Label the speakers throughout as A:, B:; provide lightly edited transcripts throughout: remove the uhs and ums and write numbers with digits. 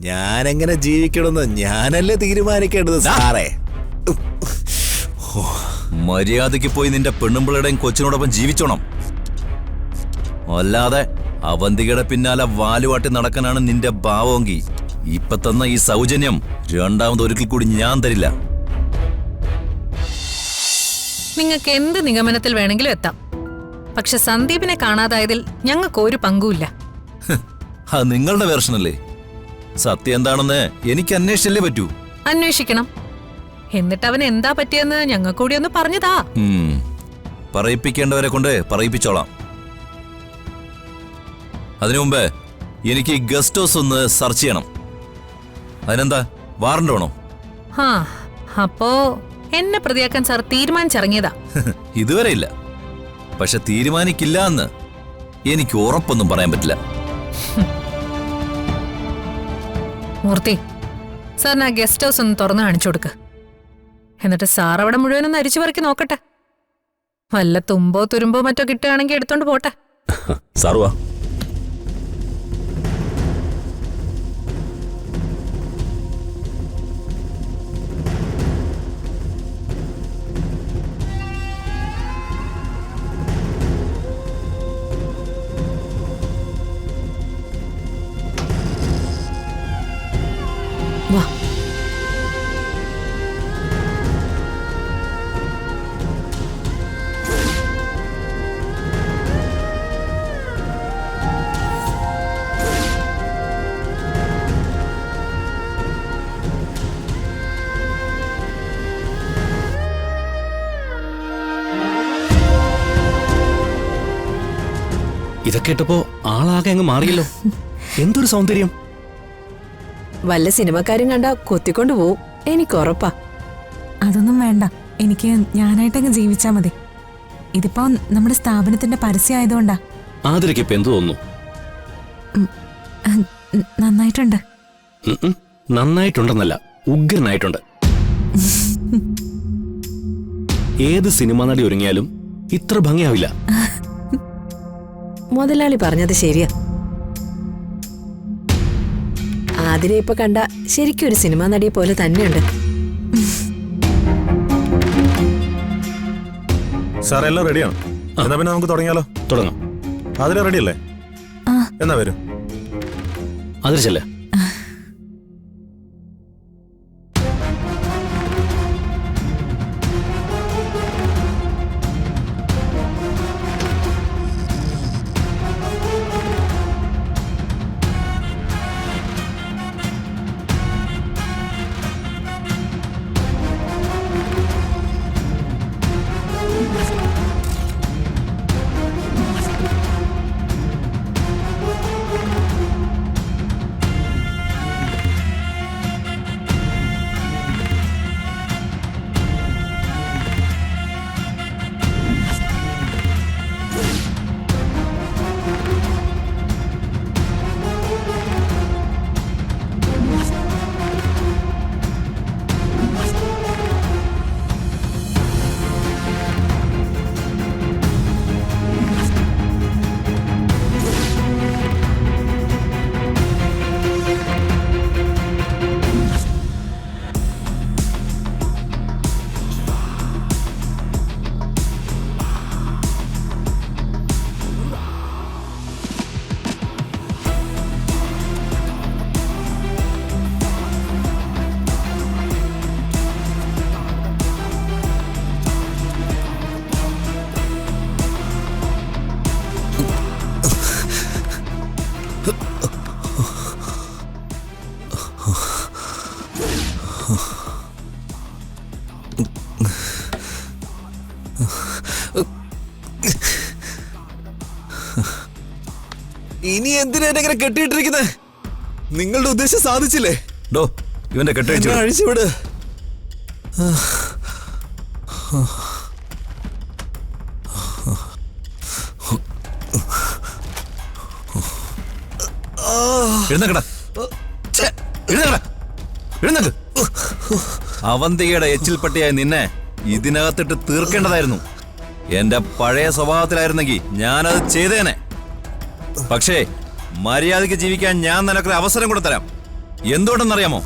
A: ഞാനെങ്ങനെ ജീവിക്കണമെന്ന് ഞാനല്ലേ തീരുമാനിക്കേണ്ടത് സാറേ.
B: മര്യാദയ്ക്ക് പോയി നിന്റെ പെണ്ണുമ്പിളുടെയും കൊച്ചിനോടൊപ്പം ജീവിച്ചോണം. അല്ലാതെ അവന്തികയുടെ പിന്നാലെ വാലുവാട്ടി നടക്കാനാണ് നിന്റെ ഭാവമെങ്കിൽ ഇപ്പൊ തന്ന ഈ സൗജന്യം രണ്ടാമത് ഒരിക്കൽ കൂടി ഞാൻ തരില്ല.
C: നിങ്ങൾക്ക് എന്ത് നിഗമനത്തിൽ വേണമെങ്കിലും എത്താം. പക്ഷെ സന്ദീപിനെ കാണാതായതിൽ ഞങ്ങൾക്ക് ഒരു പങ്കുമില്ല.
B: അത് നിങ്ങളുടെ വേർഷനല്ലേ? സത്യം എന്താണെന്ന് എനിക്ക് അന്വേഷിച്ചല്ലേ പറ്റൂ.
C: അന്വേഷിക്കണം. എന്നിട്ട് അവൻ എന്താ പറ്റിയെന്ന് ഞങ്ങൾക്ക് കൂടി ഒന്ന് പറഞ്ഞതാ.
B: പറയിപ്പിക്കേണ്ടവരെ കൊണ്ട് പറയിപ്പിച്ചോളാം. അതിനു മുമ്പ് എനിക്ക് ഈ ഗസ്റ്റ് ഹൗസ് ഒന്ന് സെർച്ച് ചെയ്യണം. അതിനെന്താ, വാറണ്ട് വേണോ?
C: ആ, അപ്പോ എന്നെ പ്രതിയാക്കാൻ സാർ തീരുമാനിച്ചിറങ്ങിയതാ?
B: ഇതുവരെ ഇല്ല. പക്ഷെ തീരുമാനിക്കില്ല എന്ന് എനിക്ക് ഉറപ്പൊന്നും പറയാൻ പറ്റില്ല.
C: മൂർത്തി, സാറിന് ആ ഗസ്റ്റ് ഹൗസ് ഒന്ന് തുറന്നു കാണിച്ചു കൊടുക്ക്. എന്നിട്ട് സാർ അവിടെ മുഴുവനൊന്ന് അരിച്ചു പറക്കി നോക്കട്ടെ. വല്ല തുമ്പോ തുരുമ്പോ മറ്റോ കിട്ടുകയാണെങ്കിൽ എടുത്തോണ്ട് പോട്ടെ.
D: സാറുവാ.
C: വാ.
D: ഇതൊക്കെ ഇട്ടപ്പോ ആളാകെ അങ്ങ് മാറിയല്ലോ. എന്തൊരു സൗന്ദര്യം!
E: വല്ല സിനിമക്കാരും കണ്ട കൊത്തിക്കൊണ്ടു പോവും, എനിക്ക് ഉറപ്പാ.
F: അതൊന്നും വേണ്ട, എനിക്ക് ഞാനായിട്ടങ്ങ് ജീവിച്ചാ മതി. ഇതിപ്പോ നമ്മുടെ സ്ഥാപനത്തിന്റെ പരസ്യം ആയതുകൊണ്ടാ.
D: ആതിരയ്ക്ക് ഇപ്പൊ എന്തു തോന്നുന്നു?
F: നന്നായിട്ടുണ്ട്.
D: നന്നായിട്ടുണ്ടെന്നല്ല, ഉഗ്രനായിട്ടുണ്ട്. ഏത് സിനിമാ നടി ഒരുങ്ങിയാലും ഇത്ര ഭംഗിയാവില്ല.
E: മുതലാളി പറഞ്ഞത് ശരിയാ. ആതിരെ ഇപ്പൊ കണ്ട ശരിക്കും ഒരു സിനിമാ നടിയെ പോലെ തന്നെയുണ്ട്.
G: സാർ എല്ലാം റെഡിയാണ്. എന്നാ പിന്നെ നമുക്ക് തുടങ്ങിയാലോ?
D: തുടങ്ങാം.
G: അതിലെ റെഡിയല്ലേ? എന്നാ വരും.
D: അതിൽ ചെല്ലേ.
A: ഇനി എന്തിനാ എന്നെ കെട്ടിയിട്ടിരിക്കുന്നത്? നിങ്ങളുടെ ഉദ്ദേശം സാധിച്ചില്ലേ?
B: ഇവന്റെ കെട്ടഴിച്ചു
A: അഴിച്ചുവിട്.
B: അവന്തികയുടെ എച്ചിൽപ്പട്ടിയായ നിന്നെ ഇതിനകത്തിട്ട് തീർക്കേണ്ടതായിരുന്നു. എന്റെ പഴയ സ്വഭാവത്തിലായിരുന്നെങ്കിൽ ഞാനത് ചെയ്തേനെ. പക്ഷേ മര്യാദയ്ക്ക് ജീവിക്കാൻ ഞാൻ നിനക്കൊരു അവസരം കൂടെ തരാം. എന്തുകൊണ്ടെന്നറിയാമോ?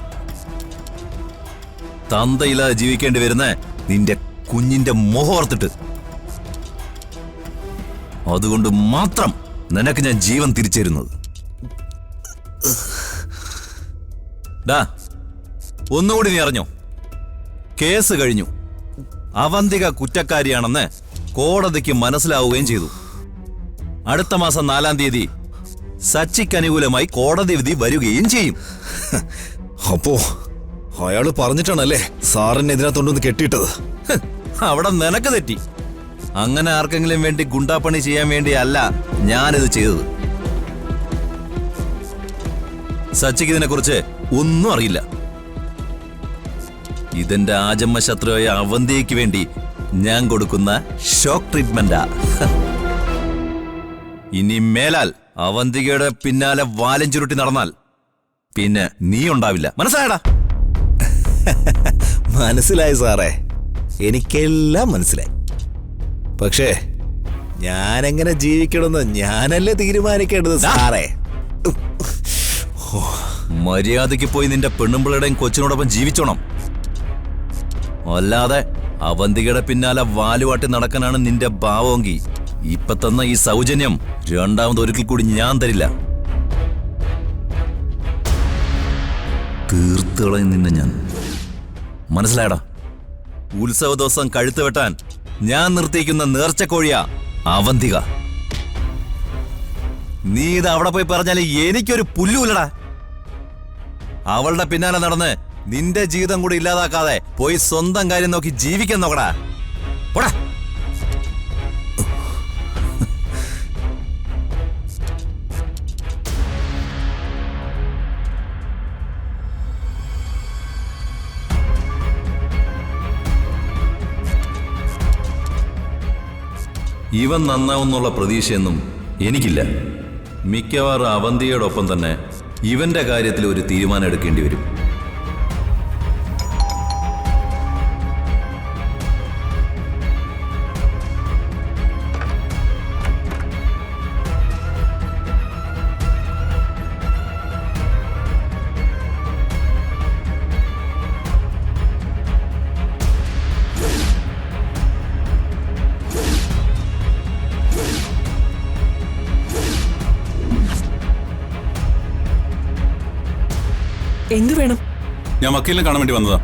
B: തന്തയില്ലാതെ ജീവിക്കേണ്ടി വരുന്ന നിന്റെ കുഞ്ഞിന്റെ മുഖം ഓർത്തിട്ട്. അതുകൊണ്ട് മാത്രം നിനക്ക് ഞാൻ ജീവൻ തിരിച്ചേരുന്നത്. ഡാ, ഒന്നുകൂടി നീ അറിഞ്ഞോ? കേസ് കഴിഞ്ഞു. അവന്തിക കുറ്റക്കാരിയാണെന്ന് കോടതിക്ക് മനസ്സിലാവുകയും ചെയ്തു. അടുത്ത മാസം 4-ാം തീയതി സച്ചിക്ക് അനുകൂലമായി കോടതി വിധി വരികയും ചെയ്യും.
A: അപ്പോ അയാള് പറഞ്ഞിട്ടാണല്ലേ സാറിനെ ഇതിനകത്തോണ്ടൊന്ന് കെട്ടിയിട്ടത്?
B: അവിടെ നിനക്ക് തെറ്റി. അങ്ങനെ ആർക്കെങ്കിലും വേണ്ടി ഗുണ്ടാപ്പണി ചെയ്യാൻ വേണ്ടിയല്ല ഞാനിത് ചെയ്തത്. സച്ചിക്ക് ഇതിനെക്കുറിച്ച് ഒന്നും അറിയില്ല. ഇതെന്റെ ആജന്മ ശത്രുവായ അവന്തിക്ക് വേണ്ടി ഞാൻ കൊടുക്കുന്ന ഷോക്ക് ട്രീറ്റ്മെന്റാ. ഇനി മേലാൽ അവന്തികയുടെ പിന്നാലെ വാലും ചുരുട്ടി നടന്നാൽ പിന്നെ നീ ഉണ്ടാവില്ല. മനസ്സിലായടാ?
A: മനസ്സിലായി സാറേ, എനിക്കെല്ലാം മനസ്സിലായി. പക്ഷേ ഞാനെങ്ങനെ ജീവിക്കണമെന്ന് ഞാനല്ലേ തീരുമാനിക്കേണ്ടത് സാറേ.
B: മര്യാദയ്ക്ക് പോയി നിന്റെ പെണ്ണുമ്പിളയുടെയും കൊച്ചിനോടൊപ്പം ജീവിച്ചോണം. അല്ലാതെ അവന്തികയുടെ പിന്നാലെ വാലുവാട്ടി നടക്കാനാണ് നിന്റെ ഭാവമെങ്കിൽ ഇപ്പൊ തന്ന ഈ സൗജന്യം രണ്ടാമതൊരിക്കൽ കൂടി ഞാൻ തരില്ല. തീർത്തുകളയും നിന്നെ ഞാൻ. മനസ്സിലായടാ? ഉത്സവ ദിവസം കഴുത്ത് വെട്ടാൻ ഞാൻ നിർത്തിയിരിക്കുന്ന നേർച്ചക്കോഴിയാ അവന്തിക. നീ ഇത് അവിടെ പോയി പറഞ്ഞാല് എനിക്കൊരു പുല്ലുമില്ലടാ. അവളുടെ പിന്നാലെ നടന്ന് നിന്റെ ജീവിതം കൂടി ഇല്ലാതാക്കാതെ പോയി സ്വന്തം കാര്യം നോക്കി ജീവിക്കാൻ നോക്കടാ. പോടാ. ഇവൻ നന്നാവുന്നുള്ള പ്രതീക്ഷയൊന്നും എനിക്കില്ല. മിക്കവാറും അവന്തിയോടൊപ്പം തന്നെ ഇവന്റെ കാര്യത്തിൽ ഒരു തീരുമാനം എടുക്കേണ്ടി വരും.
E: എന്തു വേണം?
H: ഞാൻ വക്കീലിനെ കാണാൻ വേണ്ടി വന്നതാ.